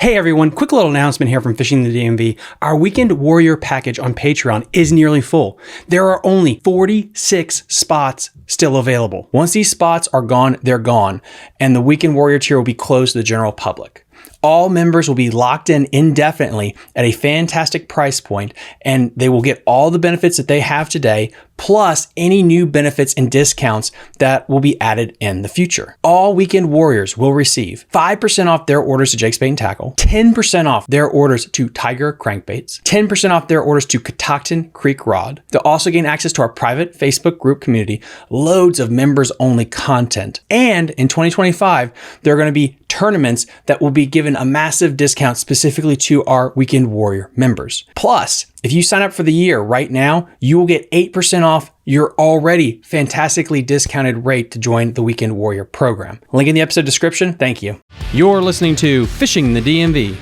Hey everyone, quick little announcement here from Fishing the DMV. Our Weekend Warrior package on Patreon is nearly full. There are only 46 spots still available. Once these spots are gone, they're gone, and the Weekend Warrior tier will be closed to the general public. All members will be locked in indefinitely at a fantastic price point, and they will get all the benefits that they have today, plus any new benefits and discounts that will be added in the future. All Weekend Warriors will receive 5% off their orders to Jake's Bait and Tackle, 10% off their orders to Tiger Crankbaits, 10% off their orders to Catoctin Creek Rod. They'll also gain access to our private Facebook group community, loads of members-only content. And in 2025, there are going to be tournaments that will be given a massive discount specifically to our Weekend Warrior members. Plus, if you sign up for the year right now, you will get 8% off your already fantastically discounted rate to join the Weekend Warrior program. Link in the episode description. Thank you. You're listening to Fishing the DMV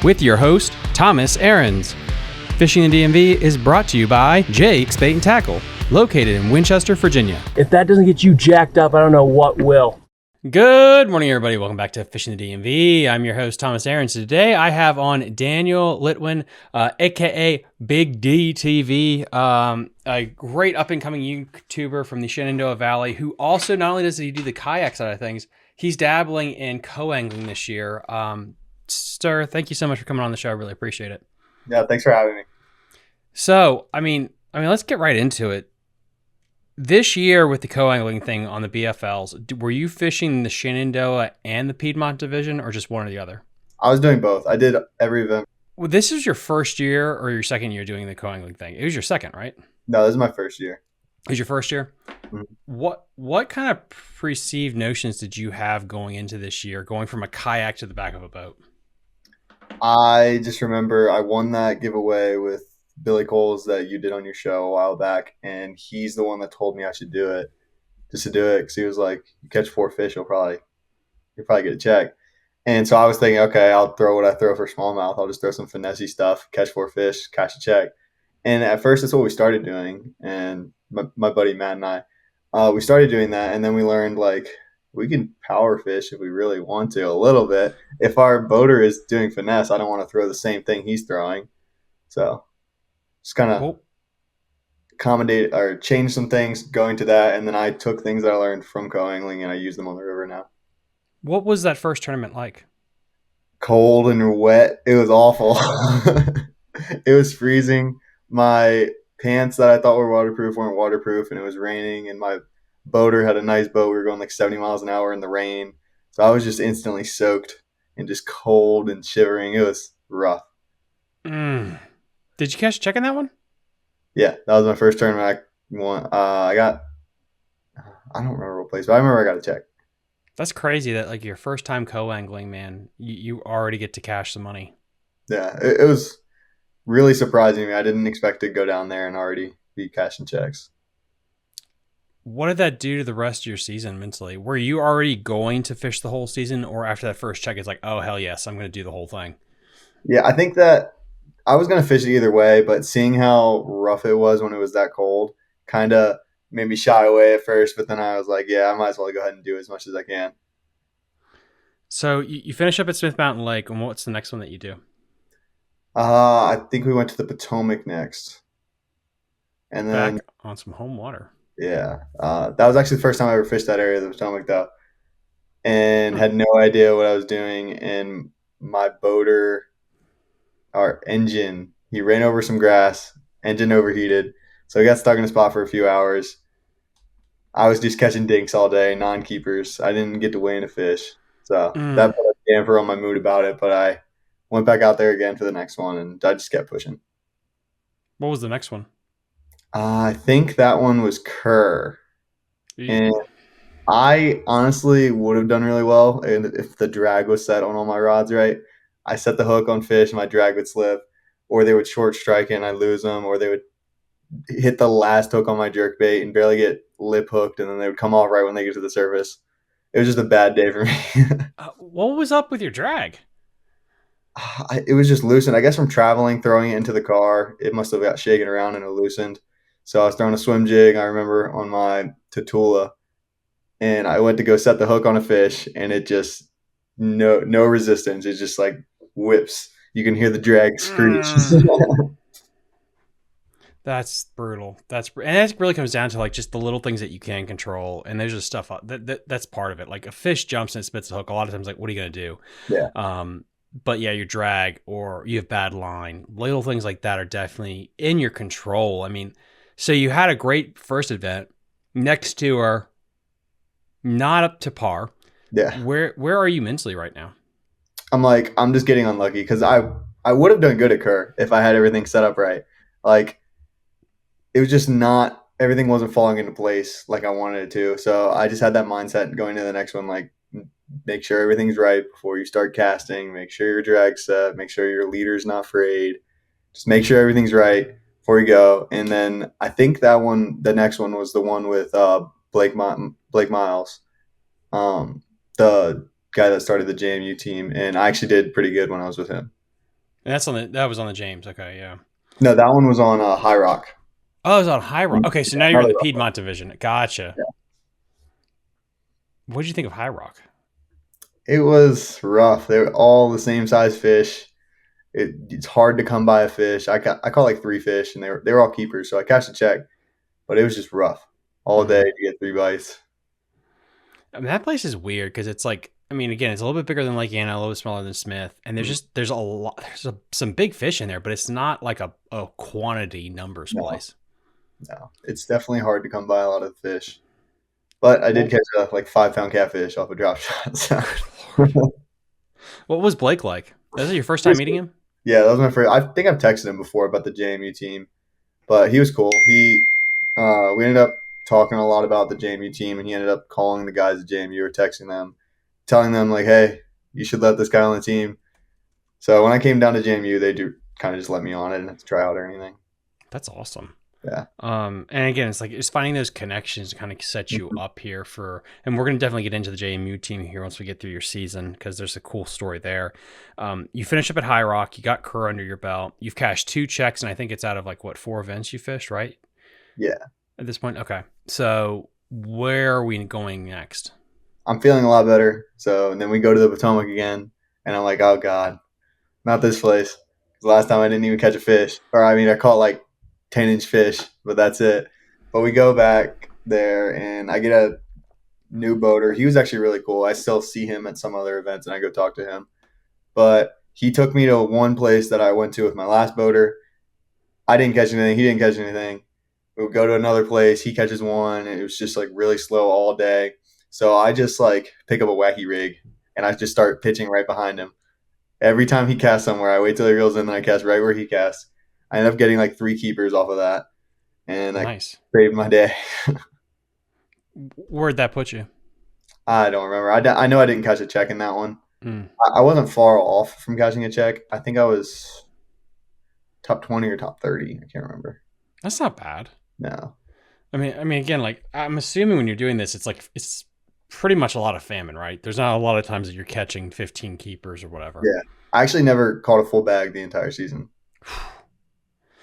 with your host, Thomas Ahrens. Fishing the DMV is brought to you by Jake's Bait and Tackle, located in Winchester, Virginia. If that doesn't get you jacked up, I don't know what will. Good morning, everybody. Welcome back to Fishing the DMV. I'm your host, Thomas Ahrens. Today, I have on Daniel Litwin, aka Big D TV, a great up-and-coming YouTuber from the Shenandoah Valley, who also not only does he do the kayak side of things, he's dabbling in co-angling this year. Sir, thank you so much for coming on the show. I really appreciate it. Yeah, thanks for having me. So, I mean, let's get right into it. This year with the co-angling thing on the BFLs, were you fishing the Shenandoah and the Piedmont division or just one or the other? I was doing both. I did every event. Well, this is your first year or your second year doing the co-angling thing? It was your second, right? No, this is my first year. It was your first year? Mm-hmm. What kind of perceived notions did you have going into this year, going from a kayak to the back of a boat? I just remember I won that giveaway with Billy Coles that you did on your show a while back, and he's the one that told me I should do it, just to do it, because he was like, you catch 4 fish, you'll probably get a check. And so I was thinking, okay, I'll throw what I throw for smallmouth. I'll just throw some finesse stuff, catch 4 fish, cash a check. And at first that's what we started doing, and my buddy Matt and I, we started doing that, and then we learned like we can power fish if we really want to a little bit. If our boater is doing finesse, I don't want to throw the same thing he's throwing. So just kind of accommodate or change some things going to that. And then I took things that I learned from co-angling and I use them on the river now. What was that first tournament like? Cold and wet. It was awful. It was freezing. My pants that I thought were waterproof weren't waterproof, and it was raining, and my boater had a nice boat. We were going like 70 miles an hour in the rain. So I was just instantly soaked and just cold and shivering. It was rough. Did you catch a check in that one? Yeah, that was my first tournament. I won. I don't remember what place, but I remember I got a check. That's crazy that like your first time co-angling, man, you already get to cash the money. Yeah, it was really surprising me. I didn't expect to go down there and already be cashing checks. What did that do to the rest of your season mentally? Were you already going to fish the whole season, or after that first check, it's like, oh, hell yes, I'm going to do the whole thing? Yeah, I think that I was going to fish it either way, but seeing how rough it was when it was that cold kind of made me shy away at first. But then I was like, yeah, I might as well go ahead and do as much as I can. So you finish up at Smith Mountain Lake, and what's the next one that you do? I think we went to the Potomac next. And then back on some home water. Yeah. That was actually the first time I ever fished that area of the Potomac, though. And had no idea what I was doing. And my boater, our engine, he ran over some grass, engine overheated. So he got stuck in a spot for a few hours. I was just catching dinks all day, non-keepers. I didn't get to weigh in a fish. So that put a damper on my mood about it. But I went back out there again for the next one, and I just kept pushing. What was the next one? I think that one was Kerr. And I honestly would have done really well if the drag was set on all my rods right. I set the hook on fish, my drag would slip, or they would short strike it and I lose them, or they would hit the last hook on my jerkbait and barely get lip hooked, and then they would come off right when they get to the surface. It was just a bad day for me. What was up with your drag? It was just loosened. I guess from traveling, throwing it into the car, it must have got shaken around and it loosened. So I was throwing a swim jig, I remember, on my Tatula, and I went to go set the hook on a fish, and it just no resistance. It just like whips. You can hear the drag screech. That's brutal. And it really comes down to like just the little things that you can control, and there's just stuff that's part of it. Like a fish jumps and spits a hook. A lot of times, like, what are you gonna do? Yeah. But yeah, your drag or you have bad line. Little things like that are definitely in your control. I mean, so you had a great first event. Next two are not up to par. Yeah. Where are you mentally right now? I'm just getting unlucky because I would have done good at Kerr if I had everything set up right. Like it was just not everything wasn't falling into place like I wanted it to. So I just had that mindset going to the next one, like make sure everything's right before you start casting, make sure your drag's set, make sure your leader's not frayed. Just make sure everything's right before you go. And then I think the next one was the one with Blake Miles, the guy that started the JMU team, and I actually did pretty good when I was with him. And that was on the James. Okay, yeah. No, that one was on High Rock. Oh, it was on High Rock. Okay, so now you're in the Piedmont division. Gotcha. Yeah. What did you think of High Rock? It was rough. They were all the same size fish. It's hard to come by a fish. I caught like 3 fish, and they were all keepers. So I cashed a check, but it was just rough all day to get 3 bites. I mean, that place is weird because it's like, I mean, again, it's a little bit bigger than Lake Anna, a little bit smaller than Smith, and there's a lot, some big fish in there, but it's not like a quantity numbers place. No, it's definitely hard to come by a lot of fish. But I did catch a 5-pound catfish off a drop shot. So. What was Blake like? Was it your first time meeting him? Yeah, that was my first. I think I've texted him before about the JMU team, but he was cool. We ended up talking a lot about the JMU team, and he ended up calling the guys at JMU or texting them, telling them like, "Hey, you should let this guy on the team." So when I came down to JMU, they do kind of just let me on. I didn't have to try out or anything. That's awesome. Yeah. And again, it's finding those connections to kind of set you up here and we're going to definitely get into the JMU team here once we get through your season, because there's a cool story there. You finish up at High Rock, you got Kerr under your belt, you've cashed 2 checks, and I think it's out of 4 events you fished, right? Yeah. At this point? Okay. So where are we going next? I'm feeling a lot better. So, and then we go to the Potomac again, and I'm like, oh God, not this place. The last time I didn't even catch a fish. Or I caught 10-inch fish, but that's it. But we go back there, and I get a new boater. He was actually really cool. I still see him at some other events, and I go talk to him. But he took me to one place that I went to with my last boater. I didn't catch anything. He didn't catch anything. We would go to another place. He catches one, and it was just really slow all day. So I just pick up a wacky rig, and I just start pitching right behind him. Every time he casts somewhere, I wait till he reels in, then I cast right where he casts. I ended up getting 3 keepers off of that, and nice. Saved my day. Where'd that put you? I don't remember. I know I didn't catch a check in that one. I wasn't far off from catching a check. I think I was top 20 or top 30. I can't remember. That's not bad. No. I mean, again, I'm assuming when you're doing this, it's pretty much a lot of famine, right? There's not a lot of times that you're catching 15 keepers or whatever. Yeah. I actually never caught a full bag the entire season.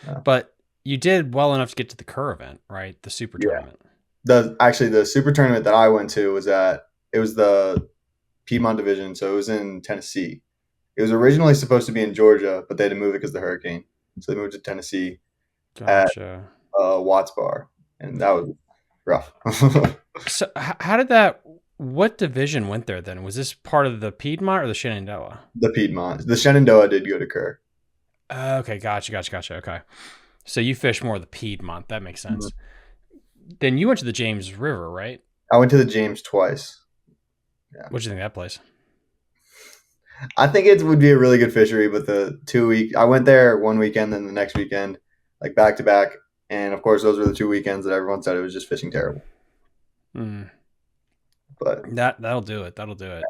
Yeah. But you did well enough to get to the Kerr event, right? The super tournament. The super tournament that I went to was the Piedmont division, so it was in Tennessee. It was originally supposed to be in Georgia, but they had to move it because of the hurricane. So they moved to Tennessee at Watts Bar, and that was rough. So what division went there then? Was this part of the Piedmont or the Shenandoah? The Piedmont. The Shenandoah did go to Kerr. Okay, gotcha. Okay. So you fish more of the Piedmont. That makes sense. Mm-hmm. Then you went to the James River, right? I went to the James twice. Yeah. What did you think of that place? I think it would be a really good fishery, but the 2 week I went there one weekend, then the next weekend, back to back, and of course those were the 2 weekends that everyone said it was just fishing terrible. But that'll do it.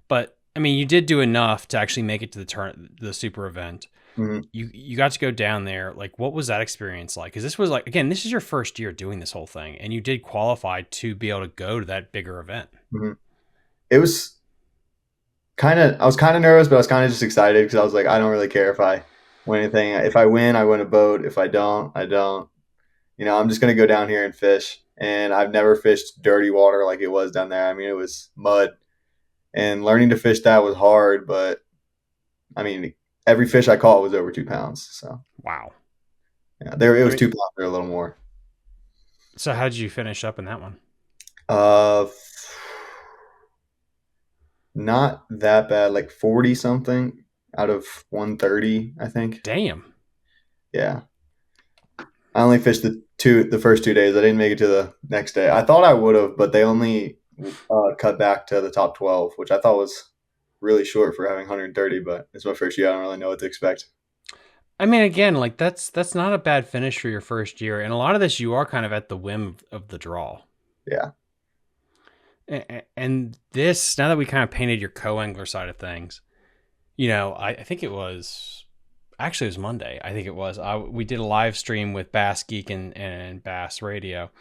But I mean, you did do enough to actually make it to the super event. Mm-hmm. You got to go down there. What was that experience like? Because this was again, this is your first year doing this whole thing, and you did qualify to be able to go to that bigger event. Mm-hmm. It was I was kind of nervous, but I was kind of just excited because I was I don't really care if I win anything. If I win, I win a boat. If I don't, I don't. I'm just going to go down here and fish. And I've never fished dirty water like it was down there. It was mud. And learning to fish that was hard, but, every fish I caught was over 2 pounds. So Wow. yeah, there it I was mean, 2 pounds or a little more. so how did you finish up in that one? Uh, Not that bad, like 40 something out of 130, I think. Damn. Yeah. I only fished the first 2 days. I didn't make it to the next day. I thought I would have, but they only cut back to the top 12, which I thought was really short for having 130. But it's my first year. I don't really know what to expect. I mean, again, like that's not a bad finish for your first year, and a lot of this you are kind of at the whim of the draw. Yeah. And this, now that we kind of painted your co-angler side of things, I think it was actually it was Monday. I think it was. We did a live stream with Bass Geek and Bass Radio,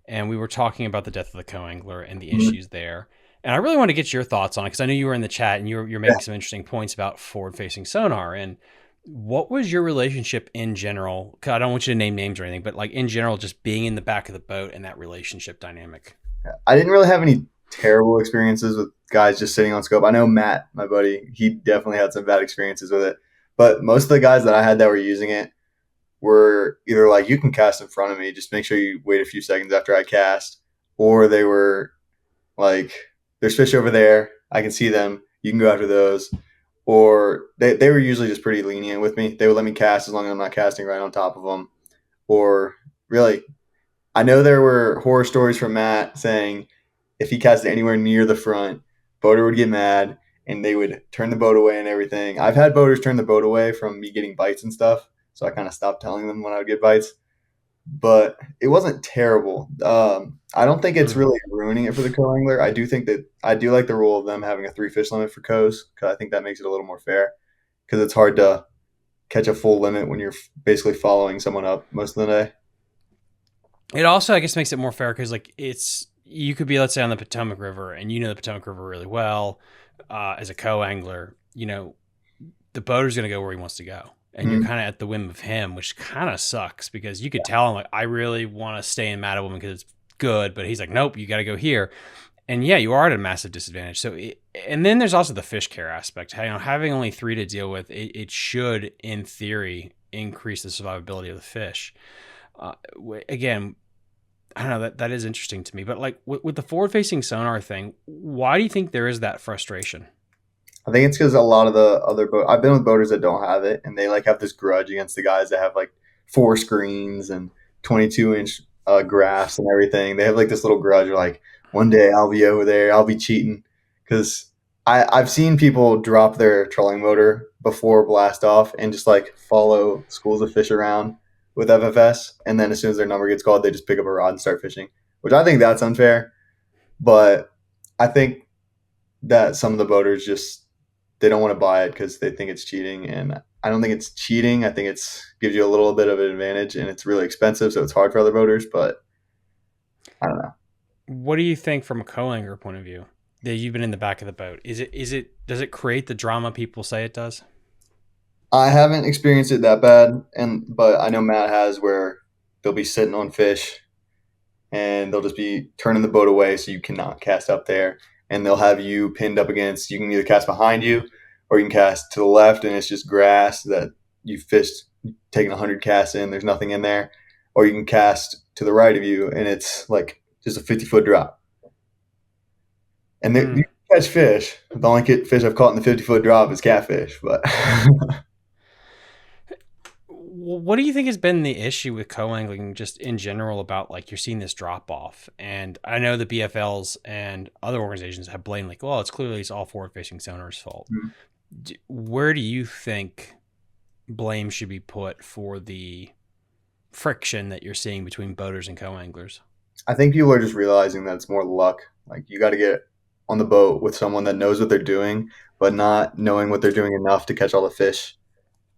and we were talking about the death of the co-angler and the Mhm. issues there. And I really want to get your thoughts on it because I know you were in the chat and you're Yeah. making some interesting points about forward-facing sonar. And what was your relationship in general? 'Cause I don't want you to name names or anything, but like in general, just being in the back of the boat and that relationship dynamic. I didn't really have any terrible experiences with guys just sitting on scope. I know Matt, my buddy, he definitely had some bad experiences with it. But most of the guys that I had that were using it were either like, you can cast in front of me, just make sure you wait a few seconds after I cast, or they were like, there's fish over there, I can see them, you can go after those. Or they were usually just pretty lenient with me. They would let me cast as long as I'm not casting right on top of them. Or really, I know there were horror stories from Matt saying if he cast it anywhere near the front, boater would get mad and they would turn the boat away and everything. I've had boaters turn the boat away from me getting bites and stuff, so I kind of stopped telling them when I would get bites. But it wasn't terrible. I don't think it's really ruining it for the co-angler. I do think that I do like the rule of them having a 3 fish limit for co's because I think that makes it a little more fair. Because it's hard to catch a full limit when you're basically following someone up most of the day. It also, I guess, makes it more fair because, like, you could be, let's say, on the Potomac River, and you know the Potomac River really well as a co-angler. The boater's going to go where he wants to go, and you're Mhm. kind of at the whim of him, which kind of sucks because you could tell him, like, I really want to stay in Mattawoman because it's good, but he's like, nope, you got to go here. And yeah, you are at a massive disadvantage. And then there's also the fish care aspect. Having only 3 to deal with, it should, in theory, increase the survivability of the fish. Again, I don't know, that is interesting to me. But like with the forward-facing sonar thing, why do you think there is that frustration? I think it's because a lot of the other I've been with boaters that don't have it, and they like have this grudge against the guys that have like 4 screens and 22-inch graphs and everything. They have like this little grudge, like one day I'll be over there, I'll be cheating, because I've seen people drop their trolling motor before blast off and just like follow schools of fish around with FFS, and then as soon as their number gets called, they just pick up a rod and start fishing, which I think that's unfair. But I think that some of the boaters just they don't want to buy it because they think it's cheating, and I don't think it's cheating. I think it's gives you a little bit of an advantage, and it's really expensive, so it's hard for other boaters. But I don't know. What do you think from a co-angler point of view? That you've been in the back of the boat. Does it create the drama people say it does? I haven't experienced it that bad, but I know Matt has, where they'll be sitting on fish and they'll just be turning the boat away so you cannot cast up there, and they'll have you pinned up against. You can either cast behind you or you can cast to the left, and it's just grass that you fished, taking 100 casts in. There's nothing in there, or you can cast to the right of you, and it's like just a 50-foot drop. And you catch fish. The only fish I've caught in the 50-foot drop is catfish, but. What do you think has been the issue with co-angling just in general about like you're seeing this drop off? And I know the BFLs and other organizations have blamed like, well, it's all forward-facing sonar's fault. Where do you think blame should be put for the friction that you're seeing between boaters and co-anglers? I think people are just realizing that it's more luck. Like, you got to get on the boat with someone that knows what they're doing, but not knowing what they're doing enough to catch all the fish.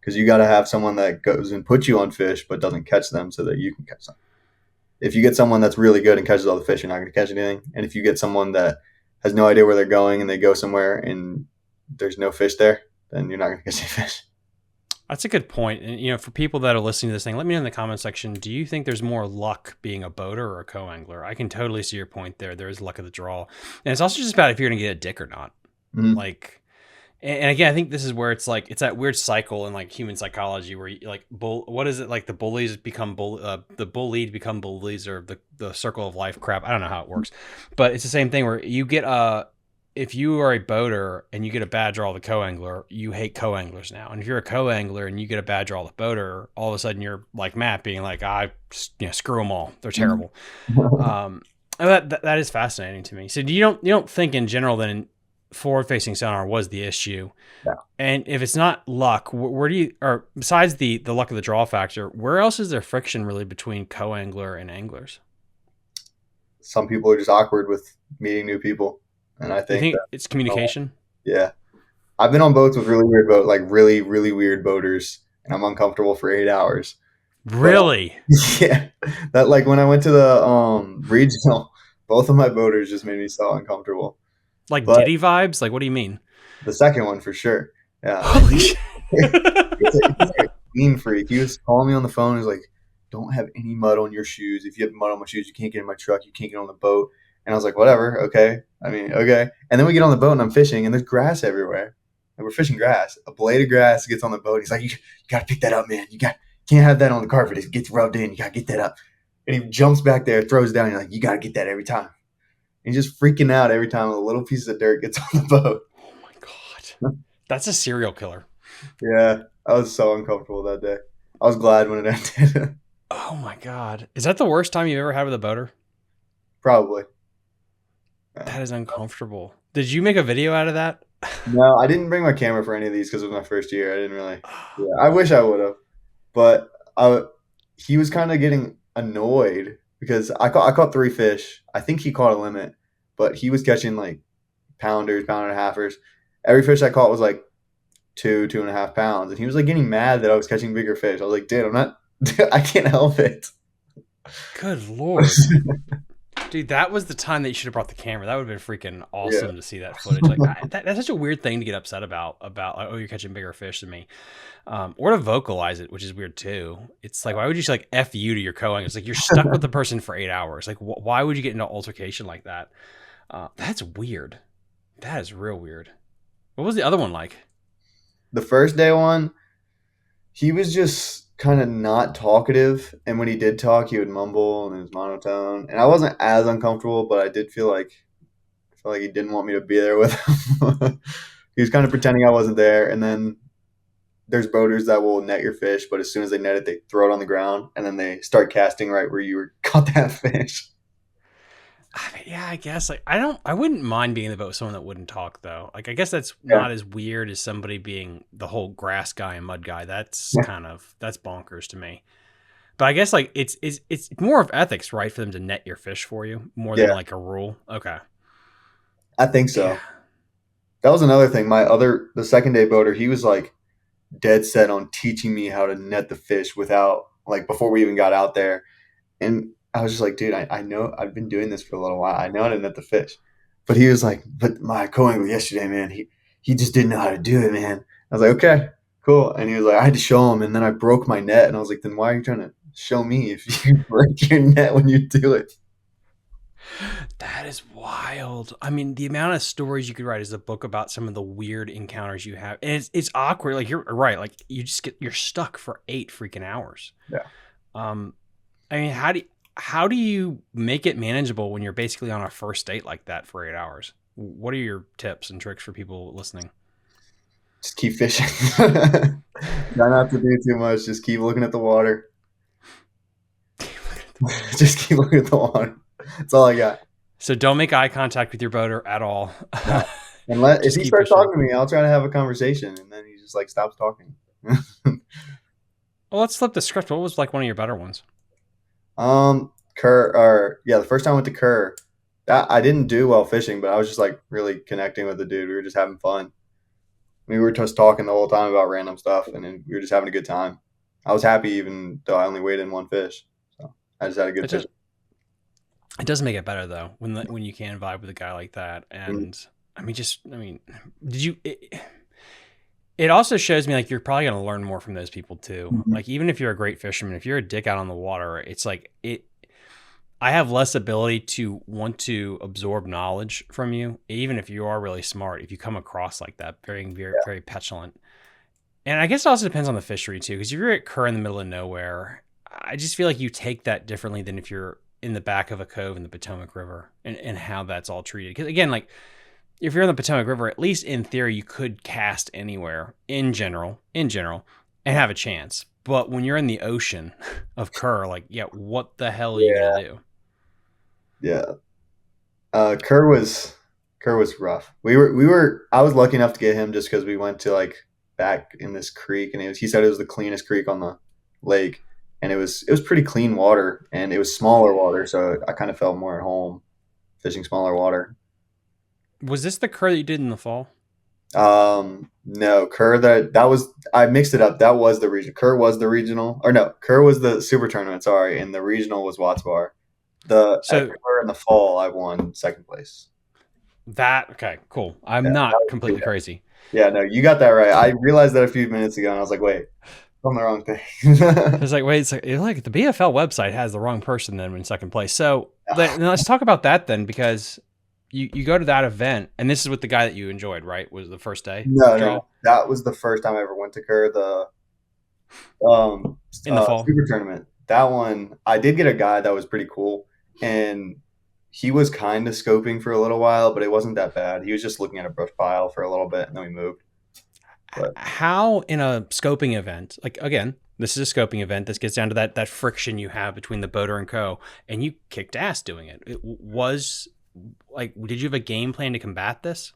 Because you got to have someone that goes and puts you on fish, but doesn't catch them so that you can catch them. If you get someone that's really good and catches all the fish, you're not going to catch anything. And if you get someone that has no idea where they're going and they go somewhere and there's no fish there, then you're not going to catch any fish. That's a good point. And, for people that are listening to this thing, let me know in the comment section, do you think there's more luck being a boater or a co-angler? I can totally see your point there. There is luck of the draw. And it's also just about if you're going to get a dick or not. Mm-hmm. Like, And again, I think this is where it's like it's that weird cycle in like human psychology where you like what is it like the bullies become the bullied become bullies or the circle of life crap. I don't know how it works, but it's the same thing where you get if you are a boater and you get a bad draw with a co-angler, you hate co-anglers now. And if you're a co-angler and you get a bad draw with a boater, all of a sudden you're like Matt being like, screw them all. They're terrible. That is fascinating to me. So you don't think in general that in forward-facing sonar was the issue. Yeah. And if it's not luck, where do you, or besides the luck of the draw factor, where else is there friction really between co-angler and anglers? Some people are just awkward with meeting new people. And I think it's communication. Yeah. I've been on boats with really weird really, really weird boaters, and I'm uncomfortable for 8 hours. Really? But, yeah. That like when I went to the regional, both of my boaters just made me so uncomfortable. Like Diddy vibes? Like what do you mean? The second one for sure. Yeah. Holy shit. It's like a clean freak. He was calling me on the phone. He was like, don't have any mud on your shoes. If you have mud on my shoes, you can't get in my truck. You can't get on the boat. And I was like, whatever, okay. I mean, okay. And then we get on the boat and I'm fishing and there's grass everywhere. And we're fishing grass. A blade of grass gets on the boat. He's like, you got to pick that up, man. Can't have that on the carpet. It gets rubbed in. You got to get that up. And he jumps back there, throws it down. He's like, you got to get that every time. And he's just freaking out every time a little piece of dirt gets on the boat. Oh my God. That's a serial killer. Yeah. I was so uncomfortable that day. I was glad when it ended. Oh my God. Is that the worst time you've ever had with a boater? Probably. That is uncomfortable. Did you make a video out of that? No, I didn't bring my camera for any of these because it was my first year. I didn't really. Yeah, I wish I would have, but he was kind of getting annoyed because I caught 3 fish. I think he caught a limit, but he was catching like pounders, pound and a halfers. Every fish I caught was like 2.5 pounds, and he was like getting mad that I was catching bigger fish. I was like, dude, I'm not. I can't help it. Good Lord. Dude, that was the time that you should have brought the camera. That would have been freaking awesome to see that footage. Like that's such a weird thing to get upset about like, oh, you're catching bigger fish than me. Or to vocalize it, which is weird too. It's like, why would you just like F you to your co-angler? It's like you're stuck with the person for 8 hours. Like, why would you get into an altercation like that? That's weird. That is real weird. What was the other one like? The first day one, he was just kind of not talkative, and when he did talk he would mumble and it was monotone, and I wasn't as uncomfortable, but I did feel like he didn't want me to be there with him. He was kind of pretending I wasn't there. And then there's boaters that will net your fish, but as soon as they net it, they throw it on the ground and then they start casting right where you caught that fish. I mean, yeah, I guess like I wouldn't mind being in the boat with someone that wouldn't talk though. Like I guess that's not as weird as somebody being the whole grass guy and mud guy. That's that's bonkers to me. But I guess like it's more of ethics, right, for them to net your fish for you more than like a rule. Okay. I think so. Yeah. That was another thing. The second day boater, he was like dead set on teaching me how to net the fish without like before we even got out there. And I was just like, dude, I know I've been doing this for a little while. I know how to net the fish. But he was like, but my co-angler yesterday, man, he just didn't know how to do it, man. I was like, okay, cool. And he was like, I had to show him. And then I broke my net. And I was like, then why are you trying to show me if you break your net when you do it? That is wild. I mean, the amount of stories you could write as a book about some of the weird encounters you have. And it's awkward. Like you're right. Like you're stuck for 8 freaking hours. Yeah. I mean, how do you make it manageable when you're basically on a first date like that for 8 hours? What are your tips and tricks for people listening? Just keep fishing. Try not to do too much. Just keep looking at the water. Just keep looking at the water. That's all I got. So don't make eye contact with your boater at all. No. Unless if he starts talking to me, I'll try to have a conversation, and then he just like stops talking. Well, let's flip the script. What was like one of your better ones? Kerr, the first time I went to Kerr, I didn't do well fishing, but I was just like really connecting with the dude. We were just having fun. We were just talking the whole time about random stuff, and then we were just having a good time. I was happy even though I only weighed in 1 fish. So I just had a good fish. It does make it better though when you can vibe with a guy like that. And did you? It also shows me like you're probably going to learn more from those people too. Mm-hmm. Like even if you're a great fisherman, if you're a dick out on the water, it's like I have less ability to want to absorb knowledge from you, even if you are really smart. If you come across like that, very petulant. And I guess it also depends on the fishery too, because if you're at Kerr in the middle of nowhere, I just feel like you take that differently than if you're in the back of a cove in the Potomac River and how that's all treated. Because again, like if you're in the Potomac River, at least in theory, you could cast anywhere in general, and have a chance. But when you're in the ocean of Kerr, like, yeah, what the hell are you gonna do? Yeah. Kerr was rough. I was lucky enough to get him just because we went to like back in this creek, and he said it was the cleanest creek on the lake, and it was pretty clean water, and it was smaller water, so I kind of felt more at home fishing smaller water. Was this the Kerr that you did in the fall? No, Kerr, that was, I mixed it up. That was the region. Kerr was the regional, or no, Kerr was the super tournament. Sorry, and the regional was Watts Bar. At So Kerr in the fall, I won second place. okay, cool. I'm Yeah, not that was completely pretty crazy. good. Yeah, no, you got that right. I realized that a few minutes ago, and I was like, wait, I'm on the wrong thing. It's like, wait, it's like the BFL website has the wrong person then in second place. So let's talk about that then, because you go to that event, and this is with the guy that you enjoyed, right? Was the first day No. That was the first time I ever went to Kerr, the in the fall. super tournament. That one, I did get a guy that was pretty cool, and he was kind of scoping for a little while, but it wasn't that bad. He was just looking at a brush pile for a little bit, and then we moved. But How in a scoping event, like again, this is a scoping event. This gets down to that friction you have between the boater and co. And you kicked ass doing it. It was like, did you have a game plan to combat this?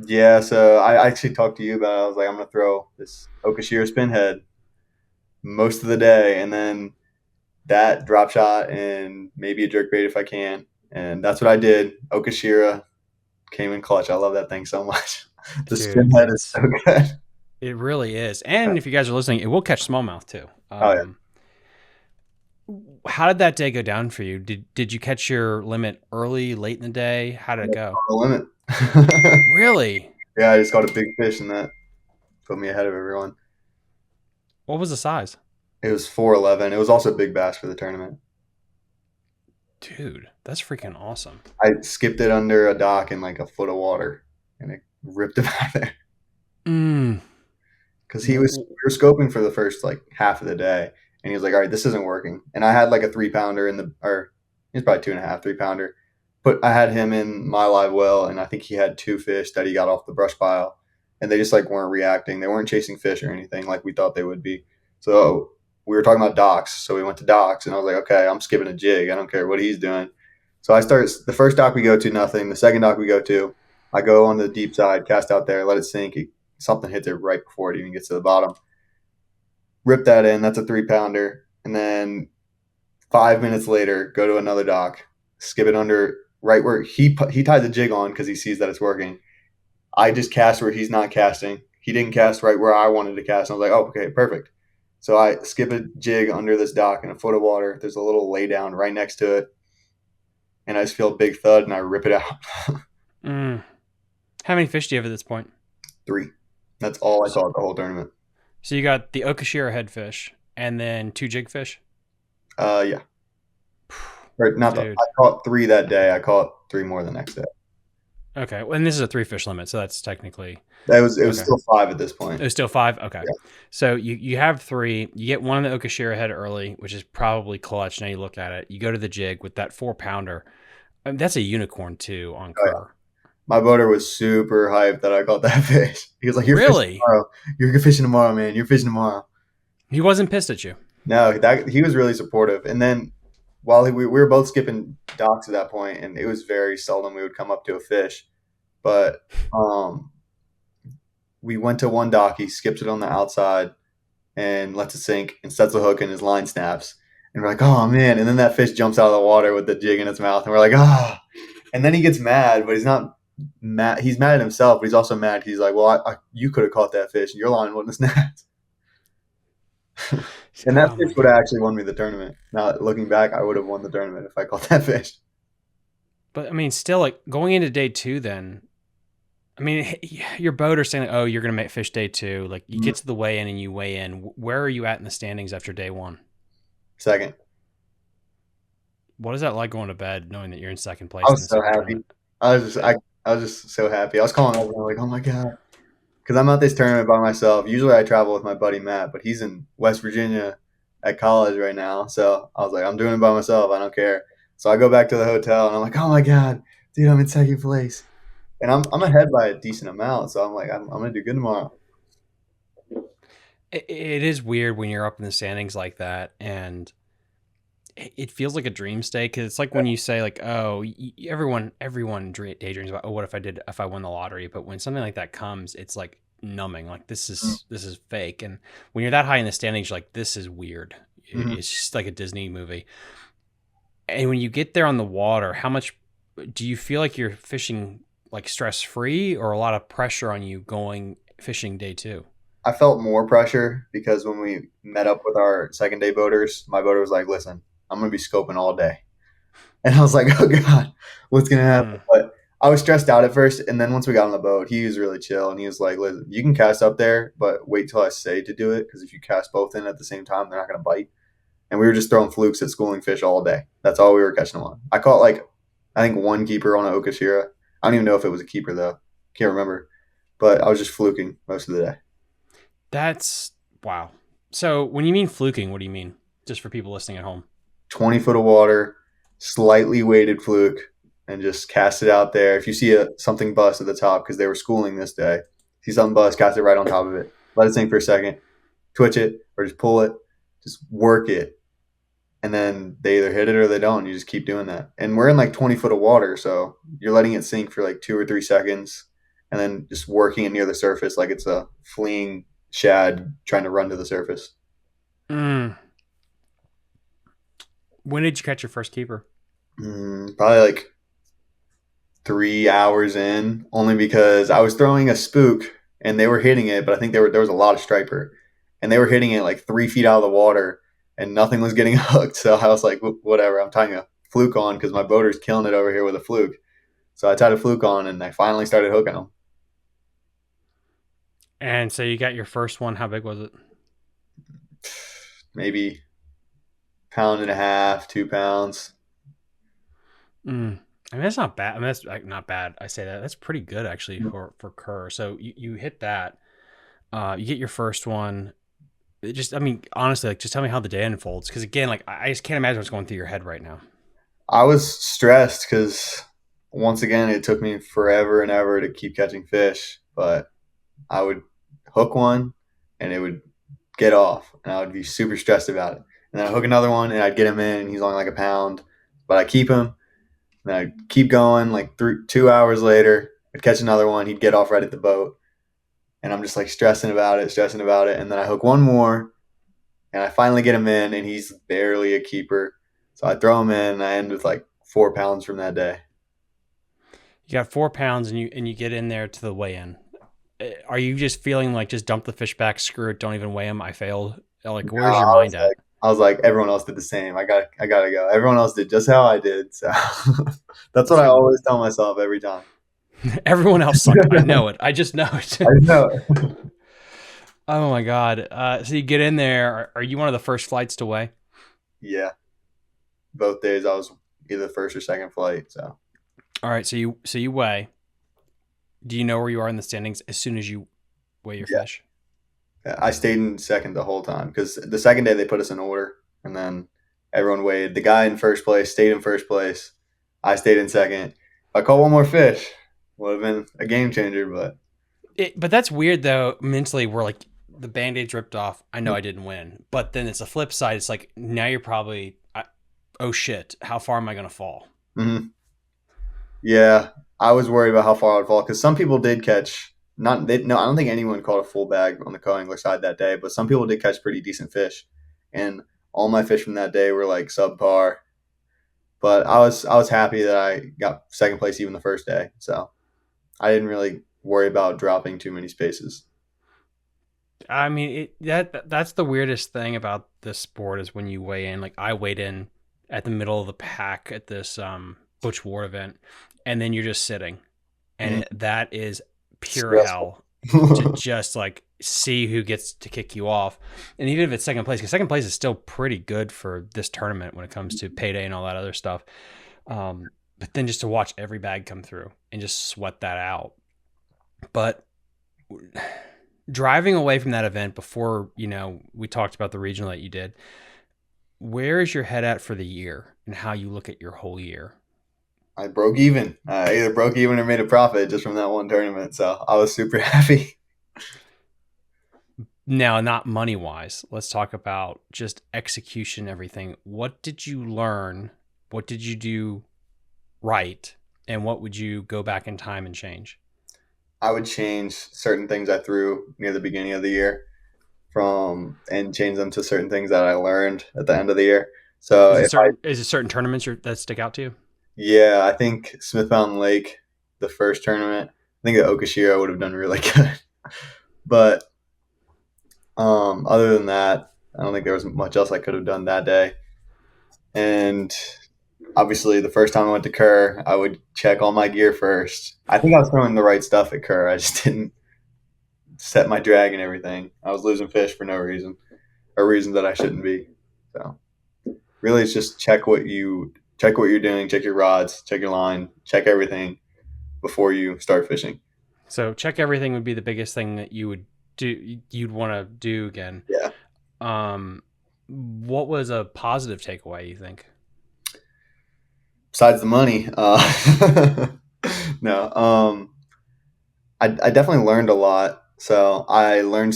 yeah, so I actually talked to you about it. I was like, I'm gonna throw this Okashira spin head most of the day, and then that drop shot and maybe a jerk bait if I can. And that's what I did. Okashira came in clutch. I love that thing so much. The spin Dude, head is so good. it really is. And if you guys are listening, it will catch smallmouth too. Oh yeah. How did that day go down for you? Did you catch your limit early, late in the day? How did it go? The limit. Really? Yeah, I just caught a big fish and that put me ahead of everyone. What was the size? It was 411. It was also a big bass for the tournament. Dude, that's freaking awesome. I skipped it under a dock in like a foot of water, and it ripped it out of there. Because we were scoping for the first like half of the day, and he was like, "All right, this isn't working." And I had like a 3-pounder or he's probably 2.5, 3-pounder. But I had him in my live well, and I think he had 2 fish that he got off the brush pile, and they just like weren't reacting. They weren't chasing fish or anything like we thought they would be. So we were talking about docks, so we went to docks, and I was like, "Okay, I'm skipping a jig. I don't care what he's doing." So I start the first dock we go to, nothing. The second dock we go to, I go on the deep side, cast out there, let it sink. Something hits it right before it even gets to the bottom. Rip that in. That's a 3-pounder. And then 5 minutes later, go to another dock, skip it under right where he ties the jig on because he sees that it's working. I just cast where he's not casting. He didn't cast right where I wanted to cast. And I was like, oh, okay, perfect. So I skip a jig under this dock in a foot of water. There's a little lay down right next to it. And I just feel a big thud and I rip it out. How many fish do you have at this point? 3. That's all I caught the whole tournament. So you got the Okashira headfish and then 2 jig fish? Yeah. Or not I caught 3 that day. I caught 3 more the next day. Okay. Well, and this is a 3 fish limit, so that's technically it was still 5 at this point. It was still 5? Okay. Yeah. So you have 3. You get one of the Okashira head early, which is probably clutch. Now you look at it. You go to the jig with that 4-pounder. I mean, that's a unicorn too on Kerr. Yeah. My boater was super hyped that I caught that fish. He was like, "You're fishing tomorrow. You're fishing tomorrow, man. You're fishing tomorrow." He wasn't pissed at you. No, he was really supportive. And then while we were both skipping docks at that point, and it was very seldom we would come up to a fish. But we went to one dock. He skips it on the outside and lets it sink and sets a hook and his line snaps. And we're like, "Oh, man." And then that fish jumps out of the water with the jig in its mouth. And we're like, "Ah." And then he gets mad, but he's not mad. He's mad at himself, but he's also mad. He's like, "Well, you could have caught that fish and your line wouldn't have snapped." And that fish would have actually won me the tournament. Now, looking back, I would have won the tournament if I caught that fish. But, I mean, still, like, going into day 2 then, I mean, your boater saying, like, oh, you're going to make fish day 2. Like, you get to the weigh-in and you weigh in. Where are you at in the standings after day 1? Second. What is that like going to bed knowing that you're in second I place in was this so whole happy. tournament? I was just so happy. I was calling everyone like, oh my god, because I'm at this tournament by myself. Usually I travel with my buddy Matt, but he's in West Virginia at college right now. So I was like, I'm doing it by myself. I don't care. So I go back to the hotel and I'm like, oh my god, dude, I'm in second place, and I'm ahead by a decent amount. So I'm like, I'm gonna do good tomorrow. It is weird when you're up in the standings like that, and it feels like a dream state because it's like when you say like, oh, everyone daydreams about, oh, what if I won the lottery, but when something like that comes, it's like numbing. Like this is fake, and when you're that high in the standings, you're like, this is weird. Mm-hmm. It's just like a Disney movie. And when you get there on the water, how much do you feel like you're fishing like stress free, or a lot of pressure on you going fishing day two? I felt more pressure because when we met up with our second day boaters, my boater was like, listen, I'm gonna be scoping all day. And I was like, oh God, what's going to happen? Mm. But I was stressed out at first. And then once we got on the boat, he was really chill. And he was like, listen, you can cast up there, but wait till I say to do it. Because if you cast both in at the same time, they're not going to bite. And we were just throwing flukes at schooling fish all day. That's all we were catching them on. I caught I think one keeper on an Okashira. I don't even know if it was a keeper though. Can't remember. But I was just fluking most of the day. That's wow. So when you mean fluking, what do you mean? Just for people listening at home. 20 foot of water, slightly weighted fluke, and just cast it out there. If you see something bust at the top, because they were schooling this day, see something bust, cast it right on top of it. Let it sink for a second, twitch it, or just pull it, just work it. And then they either hit it or they don't. You just keep doing that. And we're in like 20 foot of water, so you're letting it sink for like 2 or 3 seconds and then just working it near the surface like it's a fleeing shad trying to run to the surface. Mm. When did you catch your first keeper? Probably like 3 hours in, only because I was throwing a spook and they were hitting it, but I think there was a lot of striper, and they were hitting it like 3 feet out of the water, and nothing was getting hooked. So I was like, whatever, I'm tying a fluke on because my boater's killing it over here with a fluke. So I tied a fluke on, and I finally started hooking them. And so you got your first one. How big was it? Maybe pound and a half, 2 pounds. Mm. I mean, that's not bad. I mean, that's like, not bad. I say that. That's pretty good actually for Kerr. So you hit that. You get your first one. It just, I mean, honestly, like, just tell me how the day unfolds. Because again, like, I just can't imagine what's going through your head right now. I was stressed because once again, it took me forever and ever to keep catching fish, but I would hook one and it would get off, and I would be super stressed about it. And then I'd hook another one and I'd get him in, and he's only like a pound, but I keep him. And I'd keep going. Like 2 hours later, I'd catch another one. He'd get off right at the boat, and I'm just like stressing about it. And then I hook one more, and I finally get him in, and he's barely a keeper. So I throw him in, and I end with like 4 pounds from that day. You got 4 pounds, and you get in there to the weigh-in. Are you just feeling like just dump the fish back, screw it, don't even weigh them? I failed. Like, where's your mind at? I was like, everyone else did the same. I gotta go. Everyone else did just how I did. So that's what I always tell myself every time. Everyone else sucked. I know it. I just know it. I know it. Oh my God. So you get in there. Are you one of the first flights to weigh? Yeah. Both days I was either first or second flight. So. All right. So you weigh. Do you know where you are in the standings as soon as you weigh your fish? I stayed in second the whole time because the second day they put us in order, and then everyone weighed. The guy in first place stayed in first place. I stayed in second. If I caught one more fish, would have been a game changer. But that's weird though. Mentally, we're like, the Band-Aid's ripped off. I know I didn't win, but then it's a flip side. It's like, now you're probably, oh shit, how far am I going to fall? Mm-hmm. Yeah, I was worried about how far I would fall because some people did catch. No, I don't think anyone caught a full bag on the co-angler side that day, but some people did catch pretty decent fish, and all my fish from that day were like subpar. But I was happy that I got second place even the first day, so I didn't really worry about dropping too many spaces. I mean, that's the weirdest thing about this sport is when you weigh in. Like, I weighed in at the middle of the pack at this Butch Ward event, and then you're just sitting, and that is pure hell to just like see who gets to kick you off. And even if it's second place, because second place is still pretty good for this tournament when it comes to payday and all that other stuff. But then just to watch every bag come through and just sweat that out. But driving away from that event before, we talked about the regional that you did, where is your head at for the year and how you look at your whole year? I broke even. I either broke even or made a profit just from that one tournament. So I was super happy. Now, not money wise. Let's talk about just execution, everything. What did you learn? What did you do right? And what would you go back in time and change? I would change certain things I threw near the beginning of the year and change them to certain things that I learned at the end of the year. So is it certain tournaments that stick out to you? Yeah, I think Smith Mountain Lake, the first tournament, I think the Okashira would have done really good. But other than that, I don't think there was much else I could have done that day. And obviously, the first time I went to Kerr, I would check all my gear first. I think I was throwing the right stuff at Kerr. I just didn't set my drag and everything. I was losing fish for no reason, or reasons that I shouldn't be. So really, it's just check what you're doing, check your rods, check your line, check everything before you start fishing. So check everything would be the biggest thing that you'd want to do again. Yeah. What was a positive takeaway, you think? Besides the money, no. I definitely learned a lot. So I learned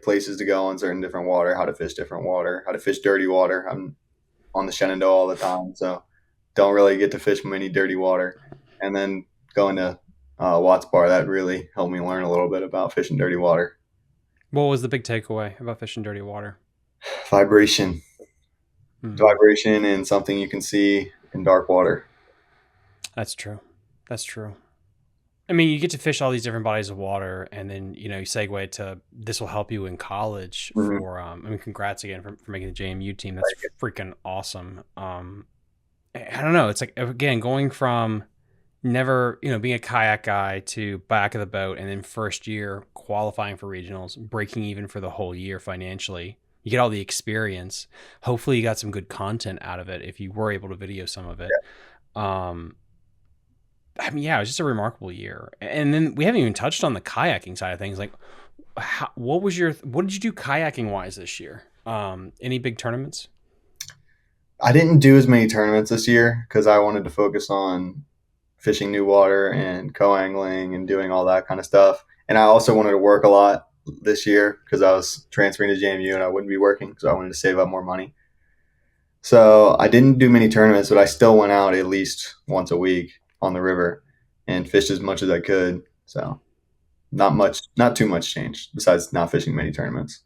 places to go in certain different water, how to fish different water, how to fish dirty water. I'm on the Shenandoah all the time, so don't really get to fish many dirty water. And then going to Watts Bar, that really helped me learn a little bit about fishing dirty water. What was the big takeaway about fishing dirty water? Vibration. Mm-hmm. Vibration and something you can see in dark water. That's true. I mean, you get to fish all these different bodies of water, and then you segue to this will help you in college. Mm-hmm. For congrats again for making the JMU team. That's freaking awesome. I don't know. It's like, again, going from never being a kayak guy to back of the boat, and then first year qualifying for regionals, breaking even for the whole year financially. You get all the experience. Hopefully, you got some good content out of it if you were able to video some of it. Yeah. I mean, yeah, it was just a remarkable year. And then we haven't even touched on the kayaking side of things. Like, what did you do kayaking wise this year? Any big tournaments? I didn't do as many tournaments this year because I wanted to focus on fishing new water and co-angling and doing all that kind of stuff. And I also wanted to work a lot this year because I was transferring to JMU and I wouldn't be working, so I wanted to save up more money. So I didn't do many tournaments, but I still went out at least once a week on the river and fished as much as I could. So not too much changed besides not fishing many tournaments.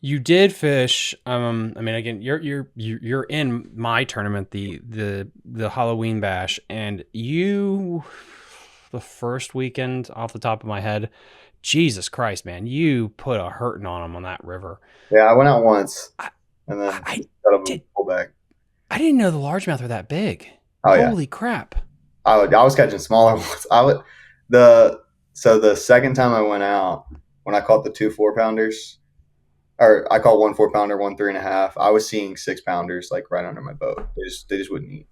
You did fish. I mean, again, you're in my tournament, the Halloween bash, and the first weekend off the top of my head, Jesus Christ, man, you put a hurting on them on that river. Yeah, I went out once and then I pull back. I didn't know the largemouth were that big. Oh, yeah. Holy crap! I was catching smaller ones. So the second time I went out, when I caught the 2 4-pounders, or I caught 1 4-pounder, 1 3.5, I was seeing 6-pounders like right under my boat. They just wouldn't eat.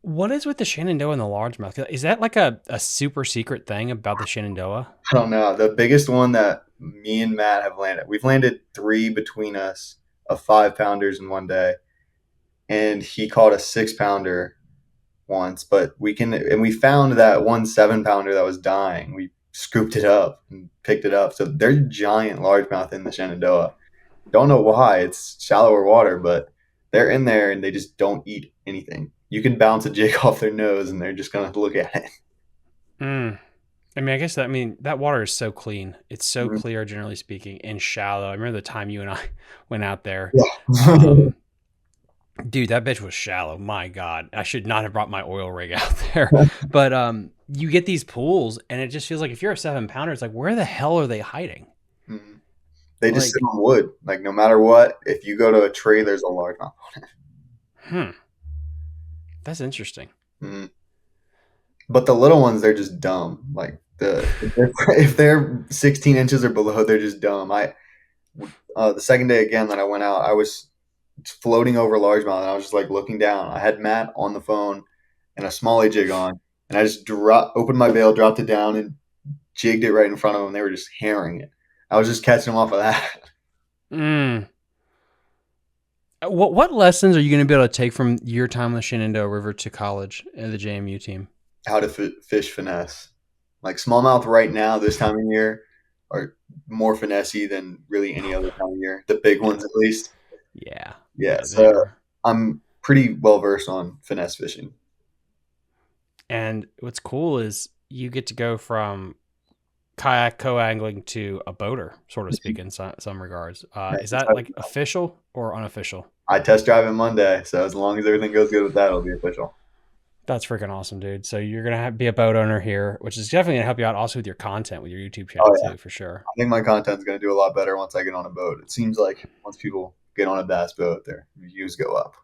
What is with the Shenandoah and the largemouth? Is that like a super secret thing about the Shenandoah? I don't know. The biggest one that me and Matt have landed, we've landed 3 between us of 5-pounders in one day, and he caught a 6-pounder once. But we found that 1 7-pounder that was dying. We scooped it up and picked it up. So there's giant largemouth in the Shenandoah. Don't know why. It's shallower water, but they're in there and they just don't eat anything. You can bounce a jig off their nose and they're just going to look at it. I mean, I guess that water is so clean. It's so clear, generally speaking, and shallow. I remember the time you and I went out there. Yeah. Dude, that bitch was shallow. My God, I should not have brought my oil rig out there. But you get these pools, and it just feels like if you're a 7-pounder, it's like, where the hell are they hiding? Mm-hmm. They just sit on wood. Like, no matter what, if you go to a tree, there's a largemouth on it. That's interesting. Mm-hmm. But the little ones, they're just dumb. Like, If they're 16 inches or below, they're just dumb. The second day again that I went out, I was floating over largemouth, and I was just like looking down. I had Matt on the phone and a smallie jig on, and I just opened my bail, dropped it down, and jigged it right in front of them. They were just hammering it. I was just catching them off of that. Mm. What lessons are you going to be able to take from your time on the Shenandoah River to college and the JMU team? How to fish finesse. Like smallmouth right now, this time of year, are more finessey than really any other time of year. The big ones, at least. Yeah. Yeah. So I'm pretty well versed on finesse fishing. And what's cool is you get to go from kayak co-angling to a boater, so to speak, in some regards. Is that like official or unofficial? I test drive it Monday, so as long as everything goes good with that, it'll be official. That's freaking awesome, dude. So you're going to be a boat owner here, which is definitely going to help you out also with your content, with your YouTube channel too, for sure. I think my content's going to do a lot better once I get on a boat. It seems like once people get on a bass boat, their views go up.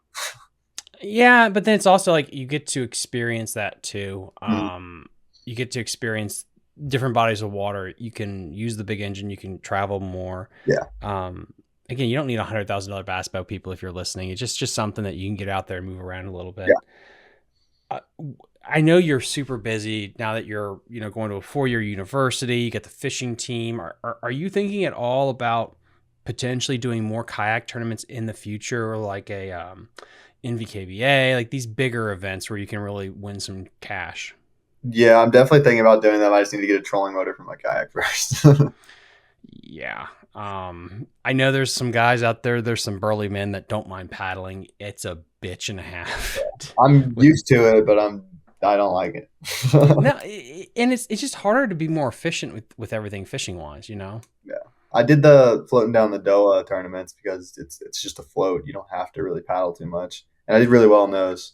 Yeah, but then it's also like you get to experience that too. You get to experience different bodies of water. You can use the big engine. You can travel more. Yeah. Again, you don't need $100,000 bass boat, people, if you're listening. It's just something that you can get out there and move around a little bit. Yeah. I know you're super busy now that you're, going to a 4-year university. You got the fishing team. Are you thinking at all about potentially doing more kayak tournaments in the future, or like a NVKBA, like these bigger events where you can really win some cash? Yeah, I'm definitely thinking about doing that. I just need to get a trolling motor for my kayak first. Yeah. I know there's some guys out there. There's some burly men that don't mind paddling. It's a bitch and a half. I'm used to it, but I don't like it. No, and it's just harder to be more efficient with everything fishing wise, Yeah. I did the floating down the Doa tournaments because it's just a float. You don't have to really paddle too much. And I did really well in those.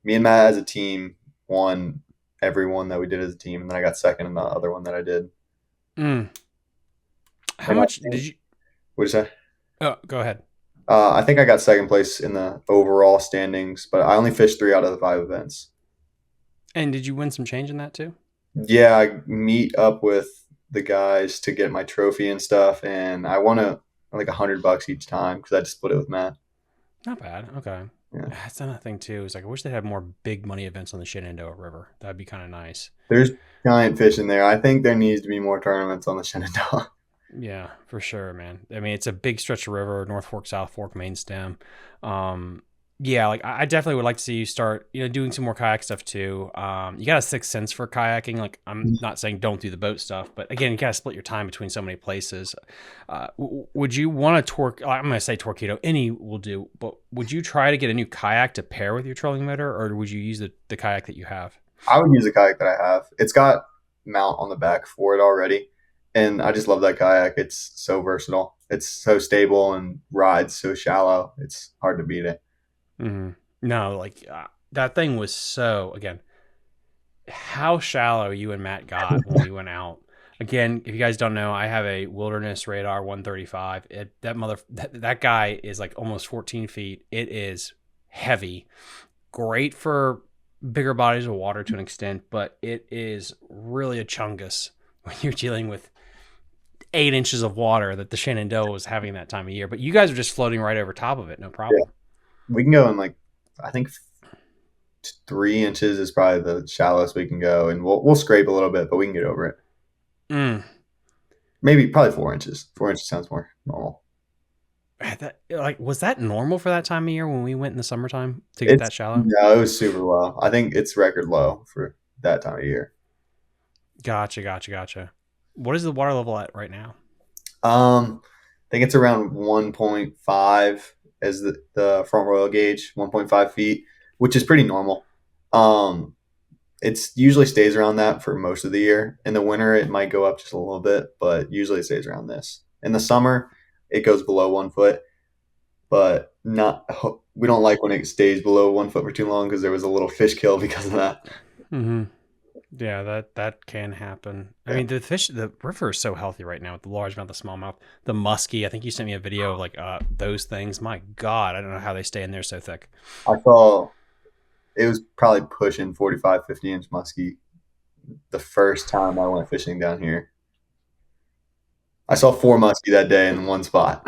Me and Matt as a team won every one that we did as a team, and then I got second in the other one that I did. How much did you? What did you say? Oh, go ahead. I think I got second place in the overall standings, but I only fished 3 out of the 5 events. And did you win some change in that too? Yeah, I meet up with the guys to get my trophy and stuff, and I won like $100 each time because I just split it with Matt. Not bad. Okay. Yeah. That's another thing too. Is like I wish they had more big money events on the Shenandoah River. That'd be kind of nice. There's giant fish in there. I think there needs to be more tournaments on the Shenandoah. Yeah, for sure, man. I mean, it's a big stretch of river, North Fork, South Fork, main stem. Yeah, like I definitely would like to see you start, doing some more kayak stuff too. You got a sixth sense for kayaking. Like I'm not saying don't do the boat stuff, but again, you got to split your time between so many places. Would you want to I'm going to say torpedo, any will do, but would you try to get a new kayak to pair with your trolling motor, or would you use the kayak that you have? I would use the kayak that I have. It's got mount on the back for it already. And I just love that kayak. It's so versatile. It's so stable and rides so shallow. It's hard to beat it. Mm-hmm. No, like that thing was so, again, how shallow you and Matt got when we went out. Again, if you guys don't know, I have a Wilderness Radar 135. That guy is like almost 14 feet. It is heavy, great for bigger bodies of water to an extent, but it is really a chungus when you're dealing with 8 inches of water that the Shenandoah was having that time of year. But you guys are just floating right over top of it, no problem. Yeah. We can go in I think 3 inches is probably the shallowest we can go, and we'll scrape a little bit, but we can get over it. Maybe probably 4 inches. 4 inches sounds more normal. Was that normal for that time of year when we went in the summertime to get that shallow? No, it was super low. I think it's record low for that time of year. Gotcha. What is the water level at right now? I think it's around 1.5 as the front royal gauge, 1.5 feet, which is pretty normal. It usually stays around that for most of the year. In the winter, it might go up just a little bit, but usually it stays around this. In the summer, it goes below 1 foot, but we don't like when it stays below 1 foot for too long because there was a little fish kill because of that. Mm-hmm. Yeah, that can happen. Yeah. I mean, the river is so healthy right now with the largemouth, the smallmouth, the muskie. I think you sent me a video of like those things. My God, I don't know how they stay in there so thick. I saw it was probably pushing 45, 50 inch muskie the first time I went fishing down here. I saw 4 muskie that day in one spot.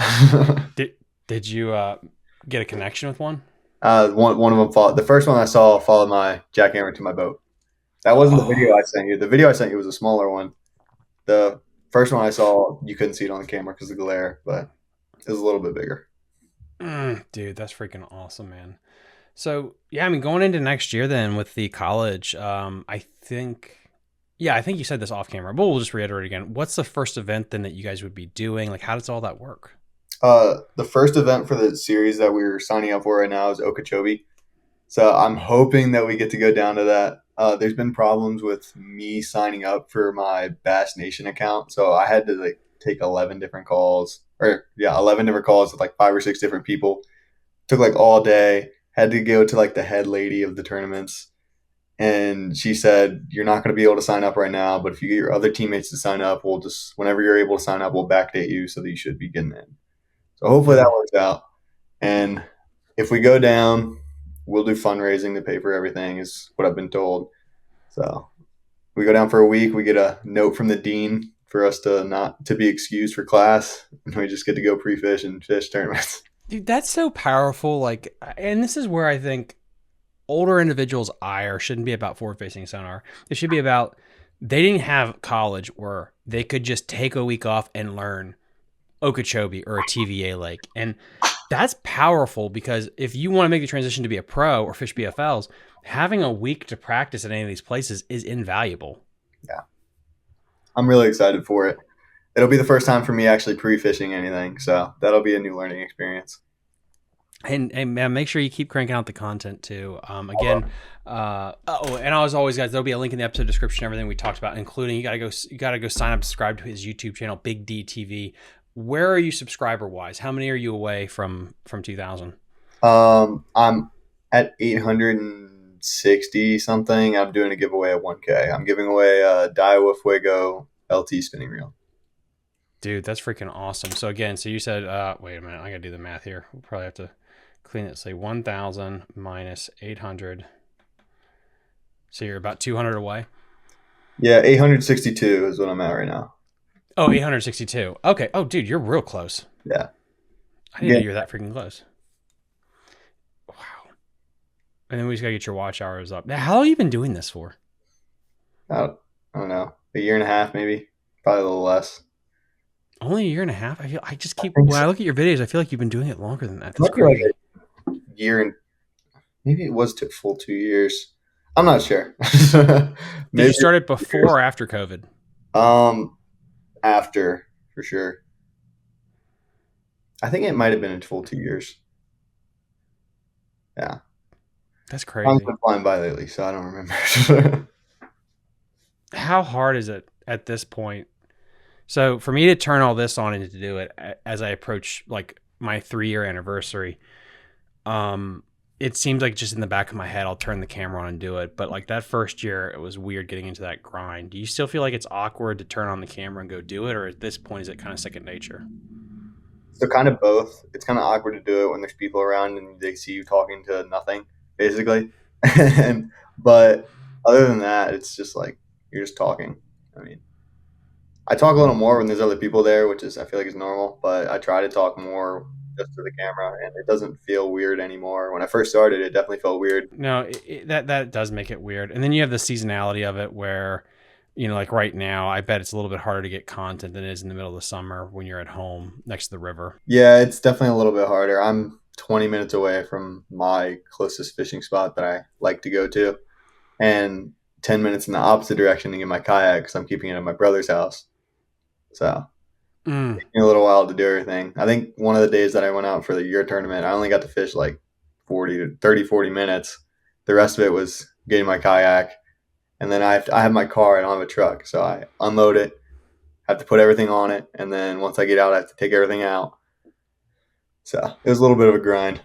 Did you get a connection with one? One of them followed. The first one I saw followed my jackhammer to my boat. That wasn't the video Oh, I sent you. The video I sent you was a smaller one. The first one I saw, you couldn't see it on the camera because of the glare, but it was a little bit bigger. dude, that's freaking awesome, man. So yeah, I mean, going into next year then with the college, I think, yeah, I think you said this off camera, but we'll just reiterate again. What's the first event then that you guys would be doing? Like, how does all that work? The first event for the series that we're signing up for right now is Okeechobee. So I'm hoping that we get to go down to that. There's been problems with me signing up for my Bass Nation account, so I had to like take 11 different calls, or yeah, 11 different calls with like 5 or 6 different people. Took like all day. Had to go to like the head lady of the tournaments, and she said, "You're not going to be able to sign up right now, but if you get your other teammates to sign up, we'll just whenever you're able to sign up, we'll backdate you so that you should be getting in." So hopefully that Mm. works out. And if we go down, we'll do fundraising to pay for everything, is what I've been told. So we go down for a week. We get a note from the dean for us to not to be excused for class, and we just get to go pre-fish and fish tournaments. Dude, that's so powerful. Like, and this is where I think older individuals' ire shouldn't be about forward facing sonar. It should be about they didn't have college where they could just take a week off and learn Okeechobee or a TVA lake. And that's powerful because if you want to make the transition to be a pro or fish BFLs, having a week to practice at any of these places is invaluable. Yeah, I'm really excited for it. It'll be the first time for me actually pre-fishing anything, so that'll be a new learning experience. And man, make sure you keep cranking out the content too. Again, and as always, guys, there'll be a link in the episode description, everything we talked about, including you gotta go sign up, subscribe to his YouTube channel, Big D TV. Where are you subscriber wise? How many are you away from 2,000? I'm at 860 something. I'm doing a giveaway at 1K. I'm giving away a Daiwa Fuego LT spinning reel. Dude, that's freaking awesome. So again, so you said, wait a minute, I gotta do the math here. We'll probably have to clean it. Say 1,000 minus 800. So you're about 200 away. Yeah, 862 is what I'm at right now. Oh, 862. Okay. Oh, dude, you're real close. Yeah. I didn't know you were that freaking close. Wow. And then we just gotta get your watch hours up. Now, how long have you been doing this for? I don't know, a year and a half maybe, probably a little less. Only a year and a half? I just I keep, think when so. I look at your videos, I feel like you've been doing it longer than that. It That's might be like crazy. a year and maybe it was full 2 years. I'm not sure. Did Maybe you start it before or after COVID? um after for sure. I think it might have been in full 2 years. Yeah. That's Time's crazy. been flying by lately, so I don't remember. How hard is it at this point? So for me to turn all this on and to do it as I approach like my 3-year anniversary, it seems like just in the back of my head, I'll turn the camera on and do it. But like that first year, it was weird getting into that grind. Do you still feel like it's awkward to turn on the camera and go do it? Or at this point, is it kind of second nature? So kind of both. It's kind of awkward to do it when there's people around and they see you talking to nothing, basically. and but other than that, it's just like you're just talking. I mean, I talk a little more when there's other people there, which is I feel like is normal. But I try to talk more just to the camera, and it doesn't feel weird anymore. When I first started, it definitely felt weird. No, that does make it weird. And then you have the seasonality of it where, you know, like right now, I bet it's a little bit harder to get content than it is in the middle of the summer when you're at home next to the river. Yeah, it's definitely a little bit harder. I'm 20 minutes away from my closest fishing spot that I like to go to, and 10 minutes in the opposite direction to get my kayak because I'm keeping it at my brother's house. So Mm. it took me a little while to do everything. I think one of the days that I went out for the year tournament, I only got to fish like 40 minutes. The rest of it was getting my kayak, and then I have my car. I don't have a truck, so I unload it, have to put everything on it, and then once I get out, I have to take everything out. So it was a little bit of a grind.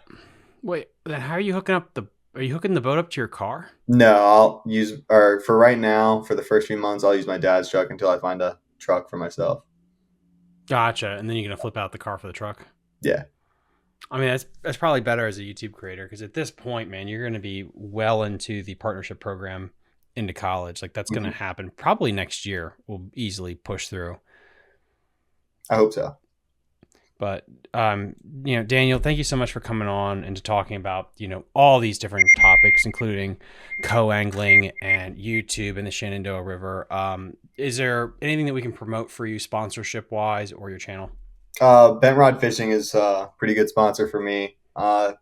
Wait, then how are you hooking up are you hooking the boat up to your car? No, I'll use, or for right now, for the first few months, I'll use my dad's truck until I find a truck for myself. Gotcha. And then you're going to flip out the car for the truck. Yeah. I mean, that's probably better as a YouTube creator because at this point, man, you're going to be well into the partnership program into college. Like that's going to happen probably next year. We'll easily push through. I hope so. But, Daniel, thank you so much for coming on and to talking about, all these different topics, including co-angling and YouTube and the Shenandoah River. Is there anything that we can promote for you sponsorship wise or your channel? Bent Rod Fishing is a pretty good sponsor for me.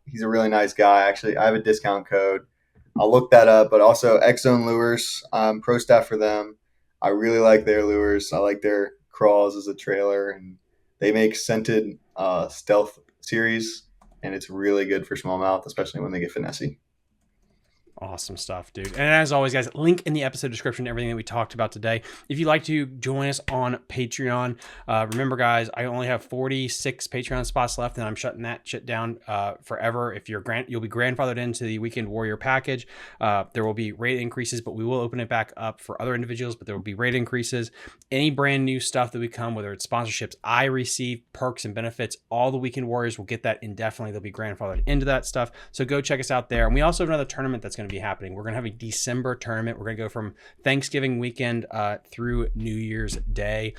He's a really nice guy. Actually, I have a discount code. I'll look that up, but also X-Zone Lures. I'm pro staff for them. I really like their lures. I like their crawls as a trailer, and they make scented stealth series, and it's really good for smallmouth, especially when they get finessey. Awesome stuff, dude. And as always, guys, link in the episode description, everything that we talked about today. If you'd like to join us on Patreon, remember, guys, I only have 46 Patreon spots left, and I'm shutting that shit down forever. If you'll be grandfathered into the Weekend Warrior package. There will be rate increases, but we will open it back up for other individuals, but there will be rate increases. Any brand new stuff that we come, whether it's sponsorships, I receive perks and benefits. All the Weekend Warriors will get that indefinitely. They'll be grandfathered into that stuff. So go check us out there. And we also have another tournament that's going to be happening. We're going to have a December tournament. We're going to go from Thanksgiving weekend through New Year's Day.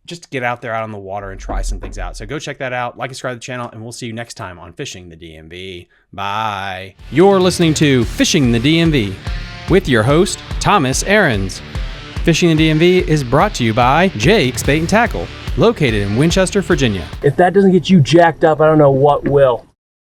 Just to get out there out on the water and try some things out. So go check that out. Like and subscribe to the channel, and we'll see you next time on Fishing the DMV. Bye. You're listening to Fishing the DMV with your host, Thomas Ahrens. Fishing the DMV is brought to you by Jake's Bait and Tackle, located in Winchester, Virginia. If that doesn't get you jacked up, I don't know what will.